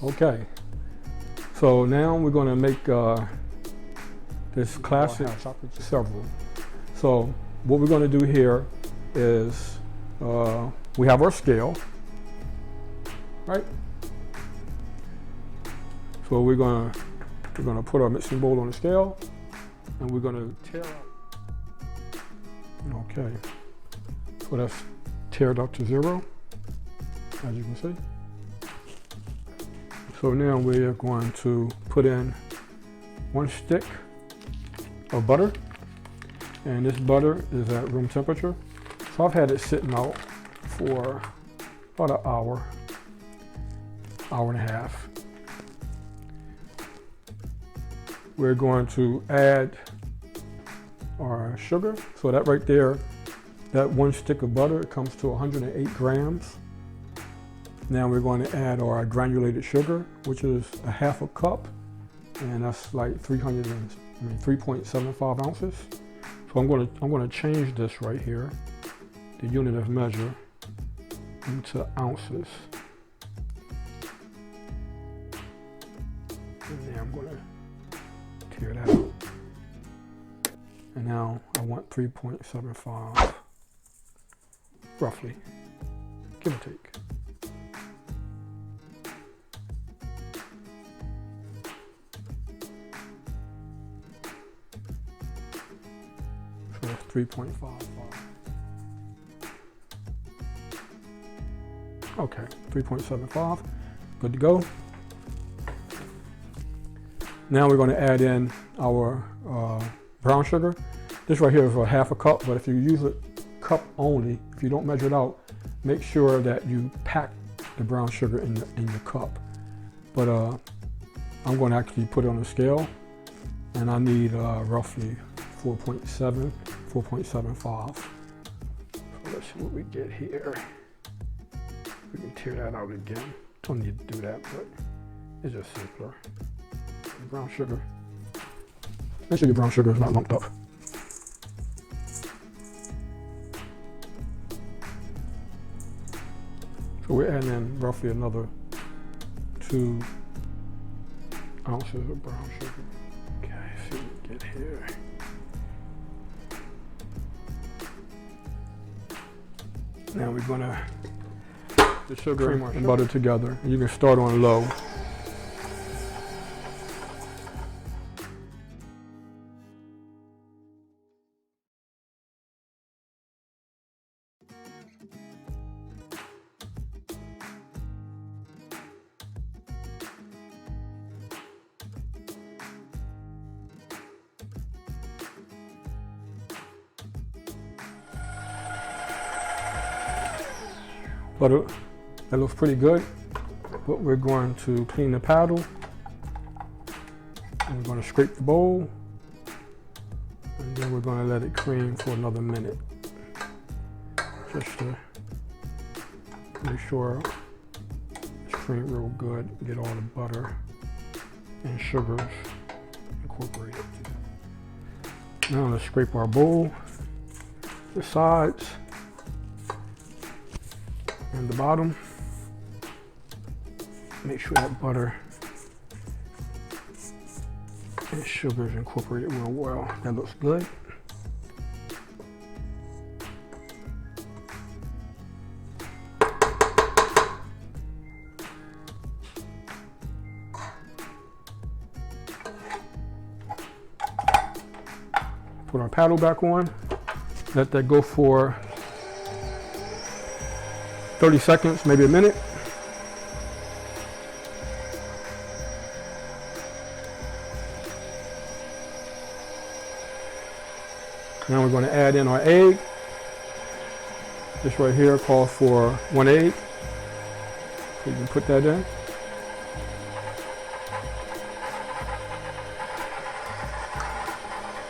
Okay, so now we're going to make this classic several. So what we're going to do here is we have our scale, right? So we're going to put our mixing bowl on the scale, and we're going to tear out. Okay, so that's teared up to 0, as you can see. So now we're going to put in 1 stick of butter, and this butter is at room temperature. So I've had it sitting out for about an hour, hour and a half. We're going to add our sugar. So that right there, that 1 stick of butter, it comes to 108 grams. Now we're going to add our granulated sugar, which is a 1/2 cup, and that's like 3.75 ounces. So I'm going to change this right here, the unit of measure, into ounces. And then I'm going to tear that out. And now I want 3.75, roughly, give or take. So that's 3.55. Okay, 3.75, good to go. Now we're going to add in our brown sugar. This right here is a 1/2 cup, but if you use a cup only, if you don't measure it out, make sure that you pack the brown sugar in your cup. But I'm going to actually put it on the scale, and I need roughly 4.7, 4.75. So let's see what we get here. We can tear that out again. Don't need to do that, but it's just simpler. Brown sugar. Make sure your brown sugar is not lumped up. So we're adding in roughly another 2 ounces of brown sugar. Okay, see what we get here. Now we're gonna the sugar and butter together. And you can start on low. But that looks pretty good. But we're going to clean the paddle. And we're going to scrape the bowl. And then we're going to let it cream for another minute. Just to make sure it's creamed real good. Get all the butter and sugars incorporated. Now let's scrape our bowl, the sides, and the bottom. Make sure that butter and sugar is incorporated real well. That looks good. Put our paddle back on. Let that go for 30 seconds, maybe a minute. Now we're going to add in our egg. This right here calls for 1 egg. So you can put that in.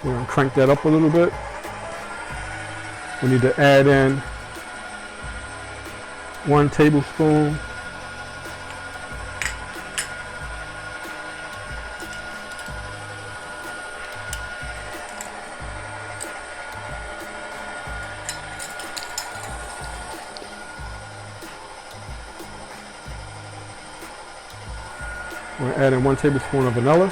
We're going to crank that up a little bit. We need to add in 1 tablespoon We're gonna add in 1 tablespoon of vanilla.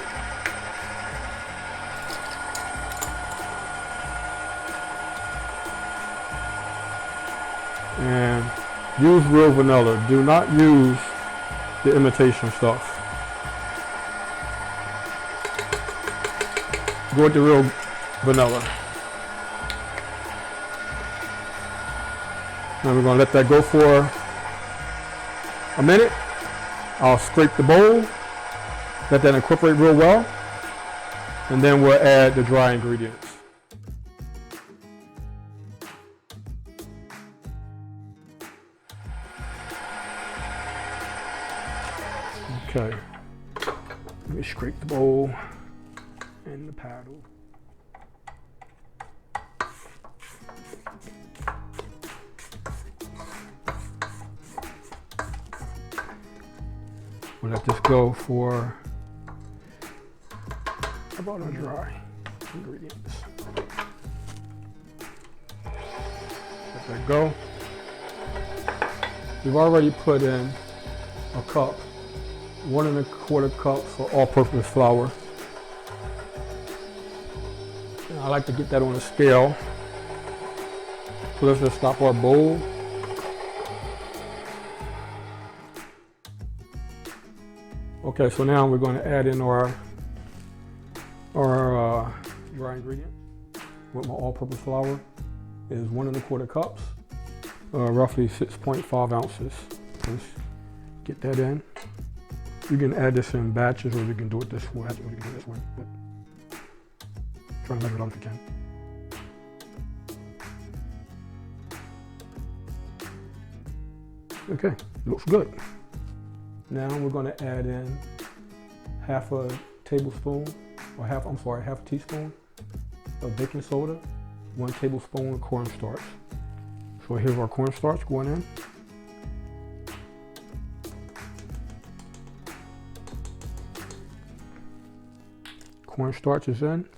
And use real vanilla. Do not use the imitation stuff. Go with the real vanilla. Now we're going to let that go for a minute. I'll scrape the bowl, let that incorporate real well, and then we'll add the dry ingredients. Okay, let me scrape the bowl and the paddle. We'll let this go for about our dry ingredients. Let that go. We've already put in a cup, 1 1/4 cups for all-purpose flour. And I like to get that on a scale. So let's just stop our bowl. Okay, so now we're going to add in our dry ingredient with my all-purpose flour. It is 1 1/4 cups, roughly 6.5 ounces. Let's get that in. You can add this in batches, or you can do it this way. Or you can do this way, but try to measure it out if you can. Okay, looks good. Now we're going to add in half a teaspoon of baking soda, 1 tablespoon of cornstarch. So here's our cornstarch going in. Cornstarch is in.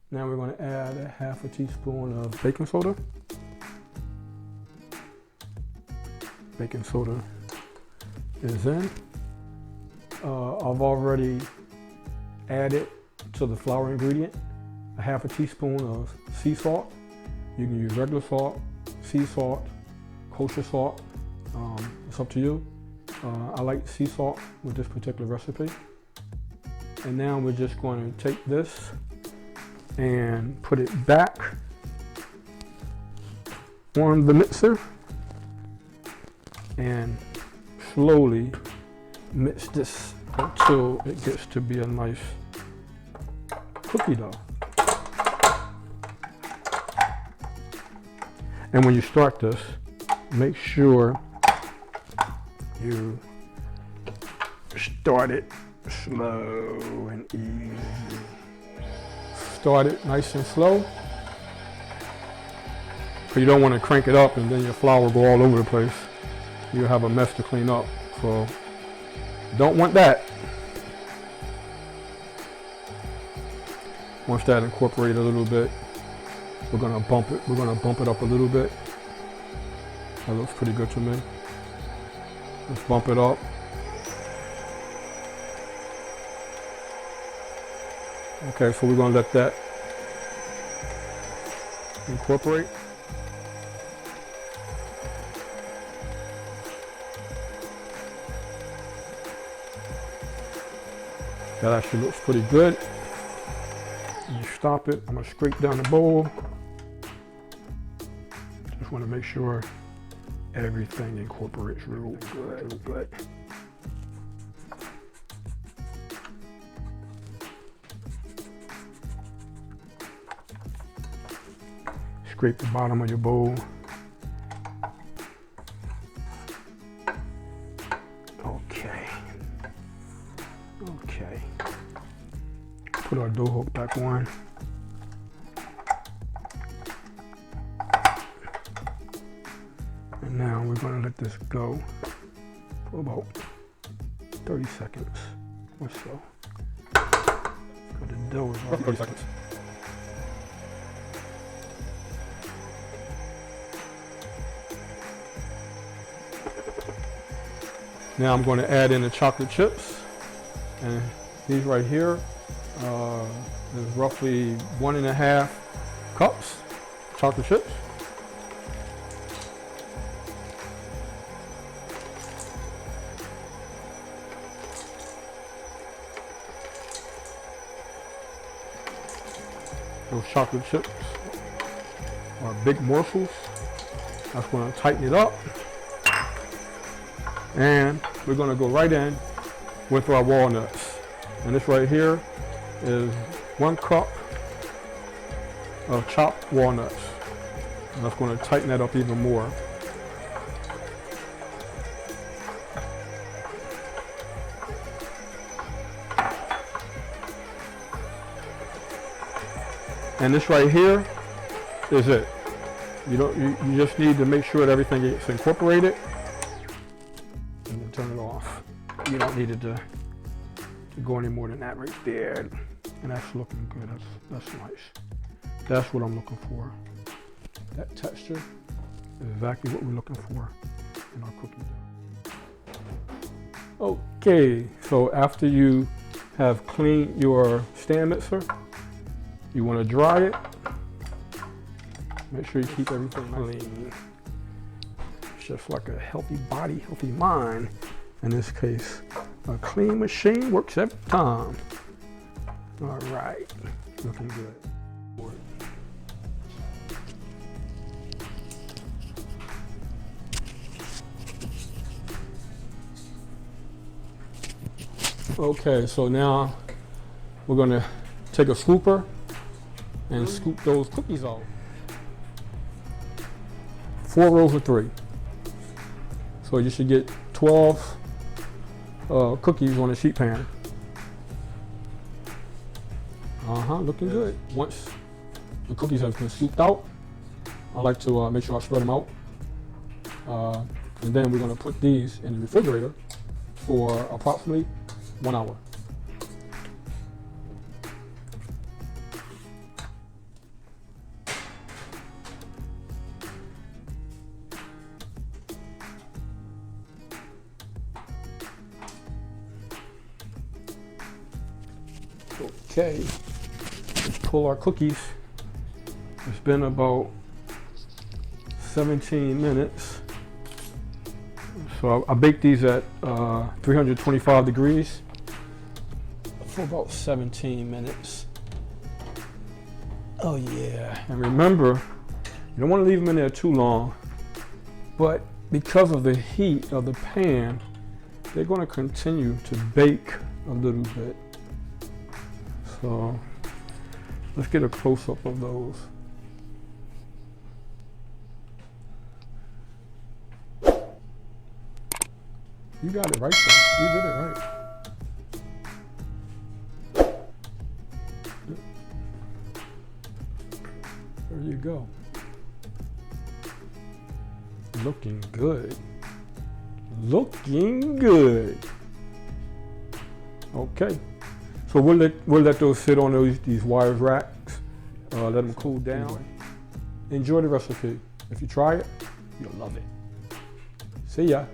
Now we're going to add a half a teaspoon of baking soda. Baking soda is in. I've already added to the flour ingredient a half a teaspoon of sea salt. You can use regular salt, sea salt, kosher salt. It's up to you. I like sea salt with this particular recipe. And now we're just going to take this and put it back on the mixer and slowly mix this until it gets to be a nice cookie dough. And when you start this, make sure you start it slow and easy. Start it nice and slow. But you don't want to crank it up and then your flour go all over the place. You'll have a mess to clean up. So don't want that. Once that incorporated a little bit, we're gonna bump it. We're gonna bump it up a little bit. That looks pretty good to me. Let's bump it up. Okay, so we're gonna let that incorporate. That actually looks pretty good. You stop it. I'm gonna scrape down the bowl. Just want to make sure everything incorporates real good. Scrape the bottom of your bowl. Okay. Put our dough hook back on. And now we're going to let this go for about 30 seconds or so. So the dough is already 30 seconds. Now I'm going to add in the chocolate chips, and these right here is roughly 1.5 cups chocolate chips. Those chocolate chips are big morsels. That's going to tighten it up. And we're going to go right in with our walnuts. And this right here is 1 cup of chopped walnuts. And that's going to tighten that up even more. And this right here is it. You just need to make sure that everything gets incorporated, and then turn it off. You don't need it to go any more than that right there. And that's looking good. That's nice. That's what I'm looking for. That texture is exactly what we're looking for in our cookie dough. Okay, so after you have cleaned your stand mixer, you want to dry it. Make sure you keep everything clean. It's just like a healthy body, healthy mind. In this case, a clean machine works every time. All right, looking good. Okay, so now we're gonna take a scooper and scoop those cookies out. 4 rows of 3. So you should get 12 cookies on a sheet pan. Looking good. Once the cookies have been scooped out, I like to make sure I spread them out. And then we're going to put these in the refrigerator for approximately 1 hour. Okay, let's pull our cookies. It's been about 17 minutes. So I baked these at 325 degrees for about 17 minutes. Oh yeah, and remember, you don't want to leave them in there too long, but because of the heat of the pan, they're going to continue to bake a little bit. So let's get a close-up of those. You got it right though. You did it right. There you go. Looking good. Looking good. Okay. So we'll let those sit on these wire racks. Let them cool down. Enjoy the recipe. If you try it, you'll love it. See ya.